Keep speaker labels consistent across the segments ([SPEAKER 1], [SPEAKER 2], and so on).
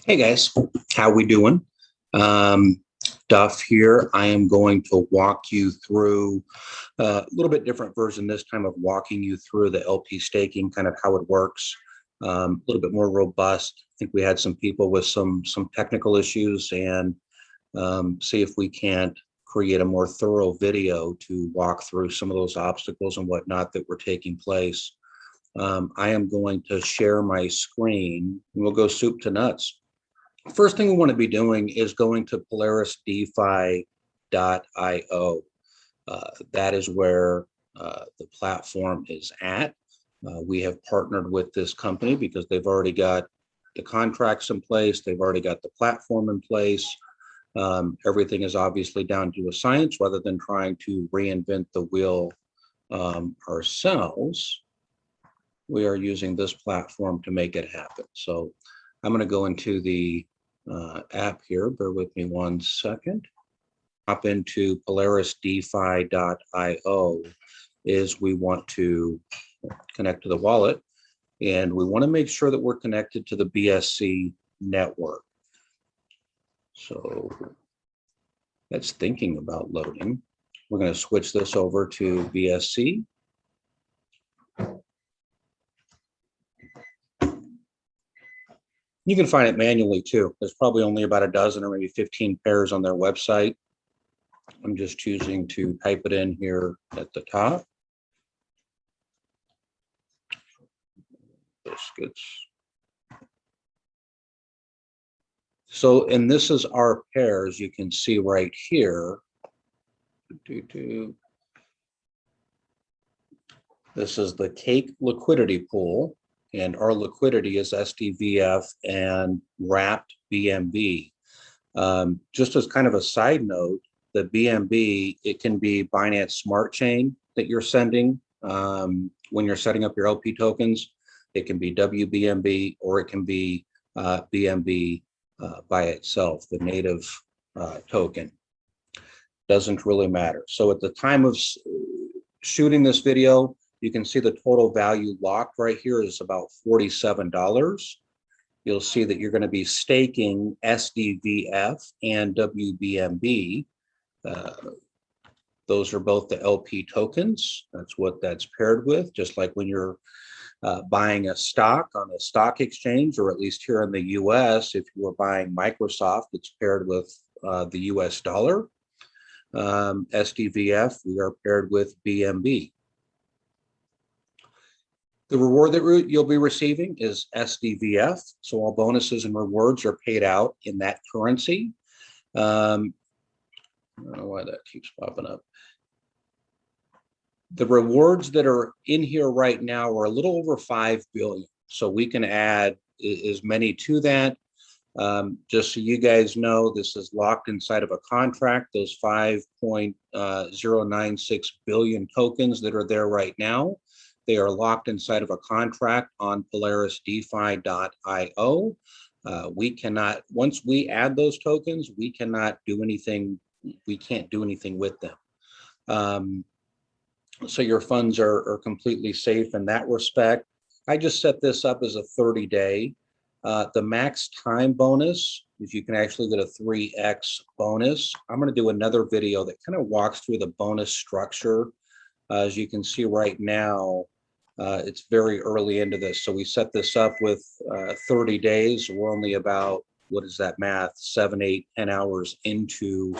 [SPEAKER 1] Hey guys, how we doing? Um, Duff here. I am going to walk you through a little bit different version this time of walking you through the LP staking, kind of how it works. A little bit more robust. I think we had some people with some technical issues, and see if we can't create a more thorough video to walk through some of those obstacles and whatnot that were taking place. I am going to share my screen, and we'll go soup to nuts. First thing we want to be doing is going to polarisdefi.io. That is where the platform is at. We have partnered with this company because they've already got the contracts in place. They've already got the platform in place. Everything is obviously down to a science rather than trying to reinvent the wheel ourselves. We are using this platform to make it happen. So I'm going to go into the app here. Bear with me 1 second. Hop into polarisdefi.io is we want to connect to the wallet, and we want to make sure that we're connected to the BSC network. So that's thinking about loading. We're going to switch this over to BSC. You can find it manually too. There's probably only about a dozen or maybe 15 pairs on their website. I'm just choosing to type it in here at the top. Biscuits. So, and this is our pairs. You can see right here. This is the cake liquidity pool, and our liquidity is SDVF and wrapped BNB. Just as kind of a side note, the BNB, it can be Binance Smart Chain that you're sending when you're setting up your LP tokens. It can be WBNB, or it can be BNB by itself, the native token. Doesn't really matter. So at the time of shooting this video, you can see the total value locked right here is about $47. You'll see that you're going to be staking SDVF and WBNB. Those are both the LP tokens. That's what that's paired with, just like when you're buying a stock on a stock exchange, or at least here in the US, if you were buying Microsoft, it's paired with the US dollar. SDVF, we are paired with BNB. The reward that you'll be receiving is SDVF. So all bonuses and rewards are paid out in that currency. I don't know why that keeps popping up. The rewards that are in here right now are a little over 5 billion. So we can add as many to that. Just so you guys know, this is locked inside of a contract. Those 5.096 billion tokens that are there right now, they are locked inside of a contract on polarisdefi.io. We cannot, once we add those tokens, we cannot do anything. We can't do anything with them. So your funds are completely safe in that respect. I just set this up as a 30-day. The max time bonus is you can actually get a 3x bonus. I'm going to do another video that kind of walks through the bonus structure. As you can see right now, it's very early into this. So we set this up with 30 days. We're only about, what is that math, 7, 8, 10 hours into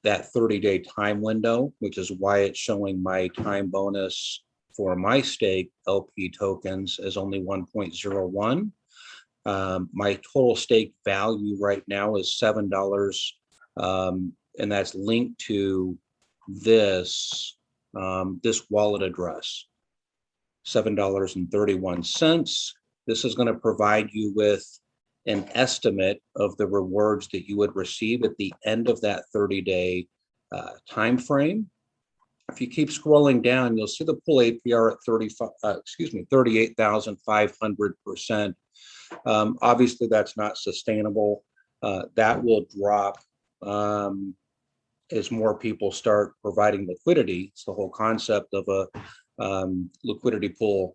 [SPEAKER 1] that 30-day time window, which is why it's showing my time bonus for my stake LP tokens as only 1.01. My total stake value right now is $7, and that's linked to this wallet address, $7.31. This is going to provide you with an estimate of the rewards that you would receive at the end of that 30-day time frame. If you keep scrolling down, you'll see the pool APR at 38,500%. Obviously, that's not sustainable. That will drop as more people start providing liquidity. It's the whole concept of a liquidity pool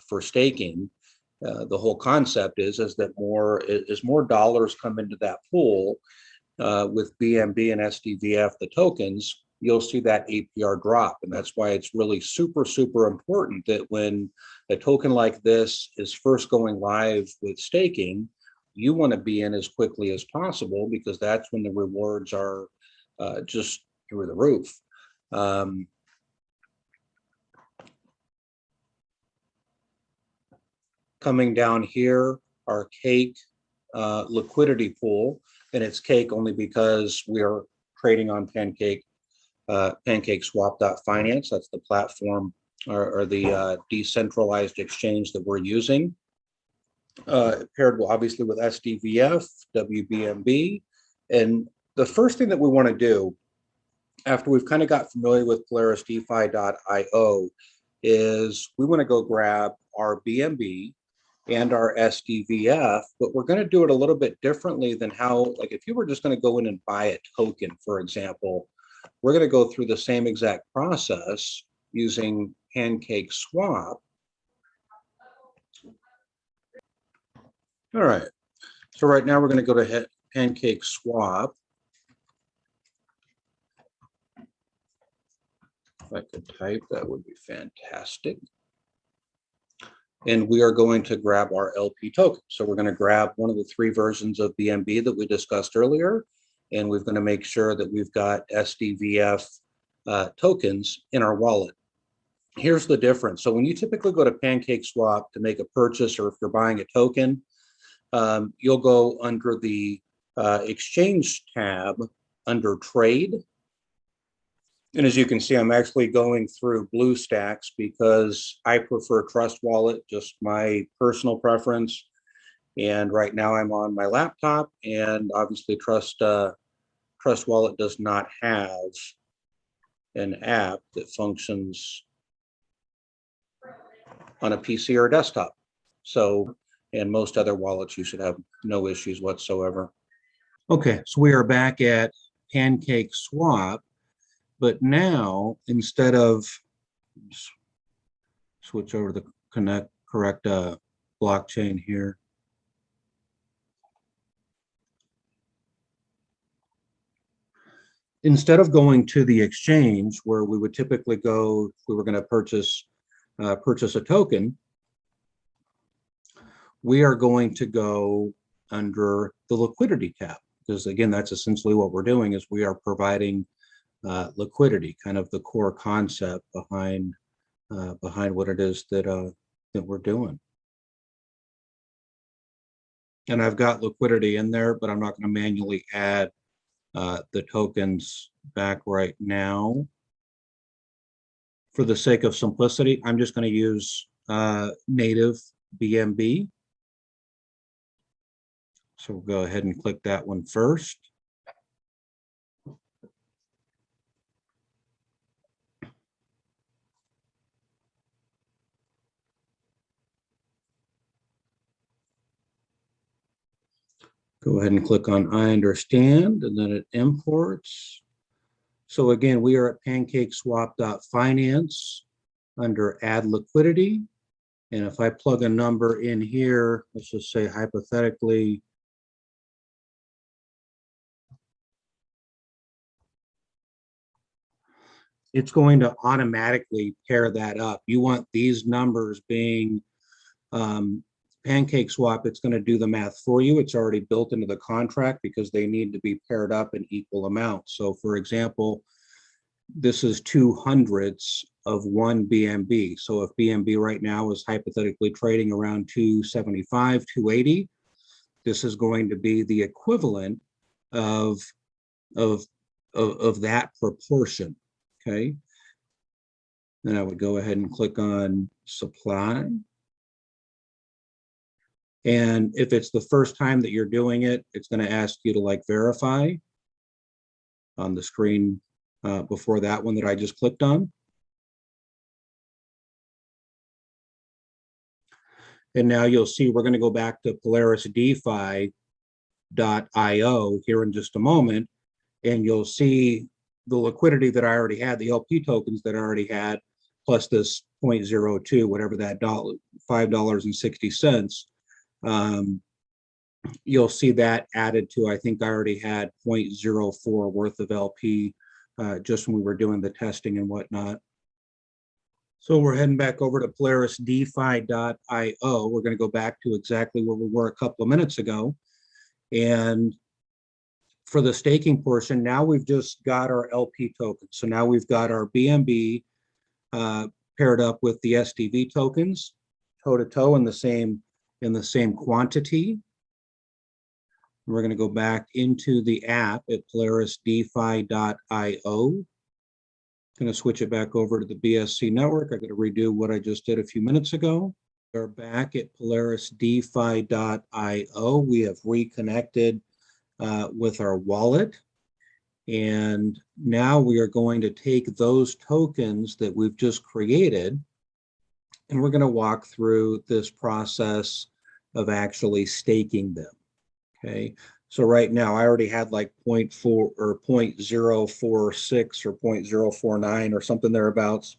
[SPEAKER 1] for staking. The whole concept is that more dollars come into that pool with BNB and SDVF, the tokens, you'll see that APR drop. And that's why it's really super, super important that when a token like this is first going live with staking, you want to be in as quickly as possible, because that's when the rewards are just through the roof. Coming down here, our cake liquidity pool, and it's cake only because we are trading on PancakeSwap.finance. That's the platform or the decentralized exchange that we're using. Paired obviously with SDVF, WBNB. And the first thing that we want to do after we've kind of got familiar with PolarisDeFi.io is we want to go grab our BNB and our SDVF, but we're going to do it a little bit differently than how, like if you were just going to go in and buy a token, for example, we're going to go through the same exact process using PancakeSwap. All right, so right now we're going to go to PancakeSwap. If I could type, that would be fantastic. And we are going to grab our LP token. So we're going to grab one of the 3 versions of BNB that we discussed earlier, and we're going to make sure that we've got SDVF tokens in our wallet. Here's the difference. So when you typically go to PancakeSwap to make a purchase, or if you're buying a token, you'll go under the exchange tab under trade. And as you can see, I'm actually going through BlueStacks because I prefer Trust Wallet, just my personal preference. And right now I'm on my laptop, and obviously Trust Wallet does not have an app that functions on a PC or a desktop. So, and most other wallets, you should have no issues whatsoever. Okay, so we are back at PancakeSwap. But now, instead of switch over to the correct blockchain here. Instead of going to the exchange where we would typically go if we were going to purchase a token, we are going to go under the liquidity tab, because again, that's essentially what we're doing, is we are providing liquidity, kind of the core concept behind what it is that we're doing. And I've got liquidity in there, but I'm not going to manually add the tokens back right now. For the sake of simplicity, I'm just going to use native BNB. So we'll go ahead and click that one first. Go ahead and click on I understand, and then it imports. So again, we are at PancakeSwap.finance under add liquidity. And if I plug a number in here, let's just say hypothetically, it's going to automatically pair that up. You want these numbers being PancakeSwap, it's going to do the math for you. It's already built into the contract because they need to be paired up in equal amounts. So for example, this is 2/100ths of 1 BNB. So if BNB right now is hypothetically trading around 275, 280, this is going to be the equivalent of that proportion. Okay. Then I would go ahead and click on supply. And if it's the first time that you're doing it, it's going to ask you to like verify on the screen before that one that I just clicked on. And now you'll see we're going to go back to PolarisDeFi.io here in just a moment, and you'll see the liquidity that I already had, the LP tokens that I already had, plus this 0.02, whatever that $5.60. You'll see that added to, I think I already had 0.04 worth of LP just when we were doing the testing and whatnot. So we're heading back over to PolarisDeFi.io. We're going to go back to exactly where we were a couple of minutes ago. And for the staking portion, now we've just got our LP tokens. So now we've got our BNB paired up with the SDV tokens, toe-to-toe in the same quantity. We're going to go back into the app at PolarisDeFi.io. Going to switch it back over to the BSC network. I'm going to redo what I just did a few minutes ago. We're back at PolarisDeFi.io. We have reconnected with our wallet. And now we are going to take those tokens that we've just created, and we're going to walk through this process of actually staking them. Okay. So right now I already had like 0.4 or 0.046 or 0.049 or something thereabouts.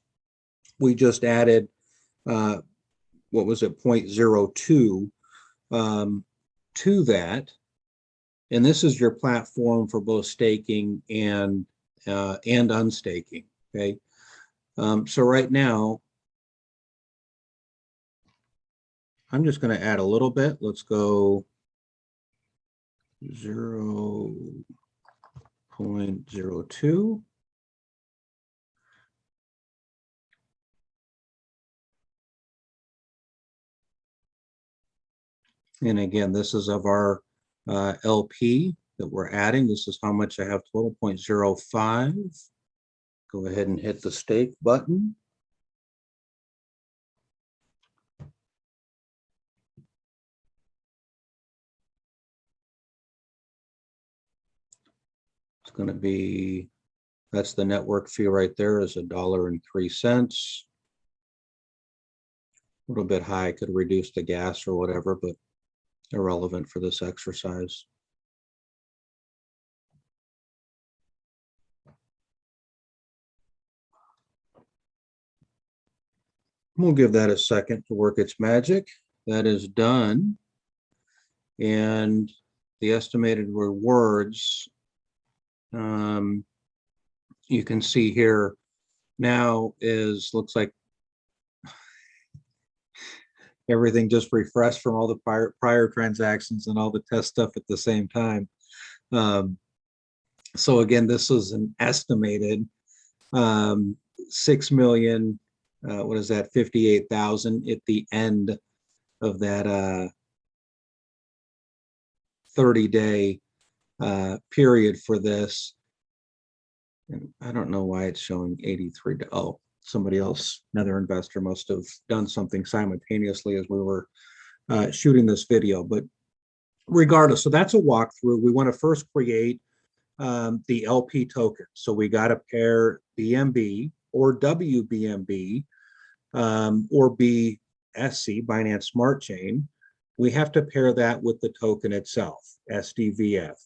[SPEAKER 1] We just added, what was it, 0.02 to that. And this is your platform for both staking and unstaking. Okay. So right now, I'm just going to add a little bit. Let's go 0.02. And again, this is of our LP that we're adding. This is how much I have total, 0.05. Go ahead and hit the stake button. It's going to be, that's the network fee right there, is $1.03. A little bit high, could reduce the gas or whatever, but irrelevant for this exercise. We'll give that a second to work its magic. That is done. And the estimated rewards, you can see here now looks like everything just refreshed from all the prior transactions and all the test stuff at the same time. So again, this is an estimated 6 million, what is that, 58,000 at the end of that 30-day period for this. And I don't know why it's showing 83. Oh, somebody else, another investor must have done something simultaneously as we were shooting this video. But regardless, so that's a walkthrough. We want to first create the LP token. So we got to pair BNB or WBNB or BSC, Binance Smart Chain. We have to pair that with the token itself, SDVF.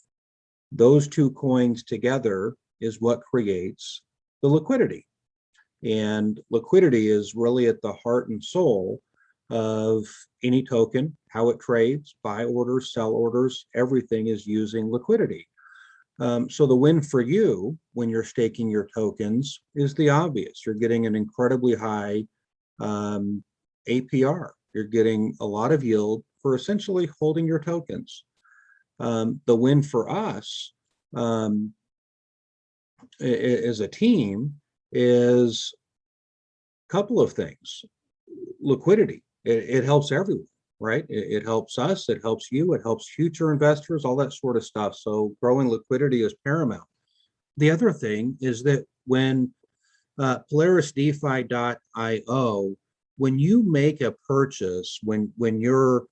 [SPEAKER 1] Those two coins together is what creates the liquidity. And liquidity is really at the heart and soul of any token, how it trades, buy orders, sell orders, everything is using liquidity. So the win for you when you're staking your tokens is the obvious. You're getting an incredibly high APR. You're getting a lot of yield for essentially holding your tokens. The win for us as a team is a couple of things. Liquidity, it helps everyone, right? It helps us, it helps you, it helps future investors, all that sort of stuff. So growing liquidity is paramount. The other thing is that when PolarisDeFi.io, when you make a purchase, when you're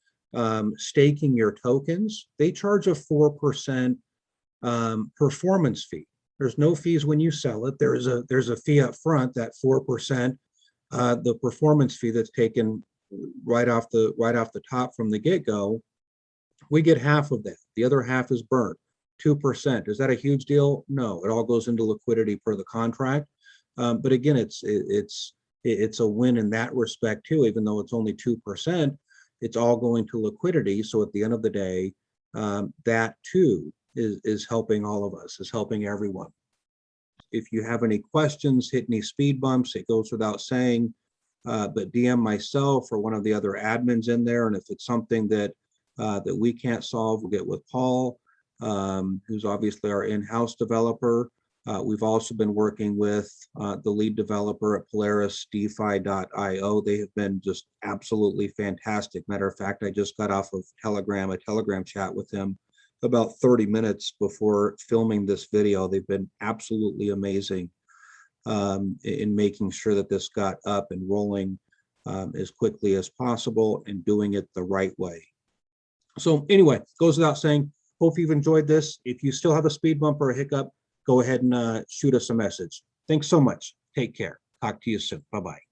[SPEAKER 1] staking your tokens, they charge a 4% performance fee. There's no fees when you sell it. There's a fee up front, that 4%, the performance fee that's taken right off the top from the get-go. We get half of that. The other half is burnt, 2%. Is that a huge deal? No, it all goes into liquidity per the contract. But again, it's it's a win in that respect too, even though it's only 2%, it's all going to liquidity. So at the end of the day, that too is helping all of us, is helping everyone. If you have any questions, hit any speed bumps, it goes without saying, but DM myself or one of the other admins in there. And if it's something that that we can't solve, we'll get with Paul, who's obviously our in-house developer. We've also been working with the lead developer at PolarisDeFi.io. They have been just absolutely fantastic. Matter of fact, I just got off of a Telegram chat with them about 30 minutes before filming this video. They've been absolutely amazing in making sure that this got up and rolling as quickly as possible and doing it the right way. So anyway, goes without saying, hope you've enjoyed this. If you still have a speed bump or a hiccup, go ahead and shoot us a message. Thanks so much. Take care. Talk to you soon. Bye-bye.